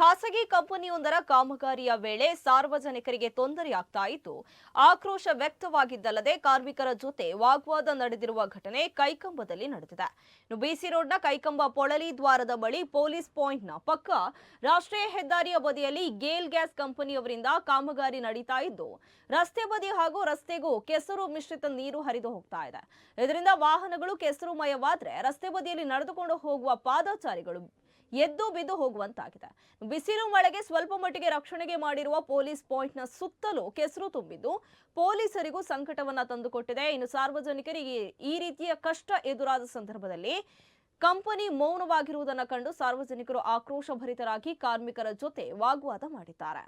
ಖಾಸಗಿ ಕಂಪನಿಯೊಂದರ ಕಾಮಗಾರಿಯ ವೇಳೆ ಸಾರ್ವಜನಿಕರಿಗೆ ತೊಂದರೆಯಾಗ್ತಾ ಇದ್ದು ಆಕ್ರೋಶ ವ್ಯಕ್ತವಾಗಿದ್ದಲ್ಲದೆ ಕಾರ್ಮಿಕರ ಜೊತೆ ವಾಗ್ವಾದ ನಡೆದಿರುವ ಘಟನೆ ಕೈಕಂಬದಲ್ಲಿ ನಡೆದಿದೆ. ಬಿಸಿ ರೋಡ್ನ ಕೈಕಂಬ ಪೊಳಲಿ ದ್ವಾರದ ಬಳಿ ಪೊಲೀಸ್ ಪಾಯಿಂಟ್ನ ಪಕ್ಕ ರಾಷ್ಟ್ರೀಯ ಹೆದ್ದಾರಿಯ ಬದಿಯಲ್ಲಿ ಗೇಲ್ ಗ್ಯಾಸ್ ಕಂಪನಿಯವರಿಂದ ಕಾಮಗಾರಿ ನಡೀತಾ ಇದ್ದು ರಸ್ತೆ ಬದಿ ಹಾಗೂ ರಸ್ತೆಗೂ ಕೆಸರು ಮಿಶ್ರಿತ ನೀರು ಹರಿದು ಹೋಗ್ತಾ ಇದೆ. ಇದರಿಂದ ವಾಹನಗಳು ಕೆಸರುಮಯವಾದ್ರೆ ರಸ್ತೆ ಬದಿಯಲ್ಲಿ ನಡೆದುಕೊಂಡು ಹೋಗುವ ಪಾದಚಾರಿಗಳು ಎದ್ದು ಬಿದ್ದು ಹೋಗುವಂತಾಗಿದೆ. ಬಿಸಿಲು ಮಳೆಗೆ ಸ್ವಲ್ಪ ಮಟ್ಟಿಗೆ ರಕ್ಷಣೆಗೆ ಮಾಡಿರುವ ಪೊಲೀಸ್ ಪಾಯಿಂಟ್ನ ಸುತ್ತಲೂ ಕೆಸರು ತುಂಬಿದ್ದು ಪೊಲೀಸರಿಗೂ ಸಂಕಟವನ್ನ ತಂದುಕೊಟ್ಟಿದೆ. ಇನ್ನು ಸಾರ್ವಜನಿಕರಿಗೆ ಈ ರೀತಿಯ ಕಷ್ಟ ಎದುರಾದ ಸಂದರ್ಭದಲ್ಲಿ ಕಂಪನಿ ಮೌನವಾಗಿರುವುದನ್ನು ಕಂಡು ಸಾರ್ವಜನಿಕರು ಆಕ್ರೋಶ ಭರಿತರಾಗಿ ಕಾರ್ಮಿಕರ ಜೊತೆ ವಾಗ್ವಾದ ಮಾಡಿದ್ದಾರೆ.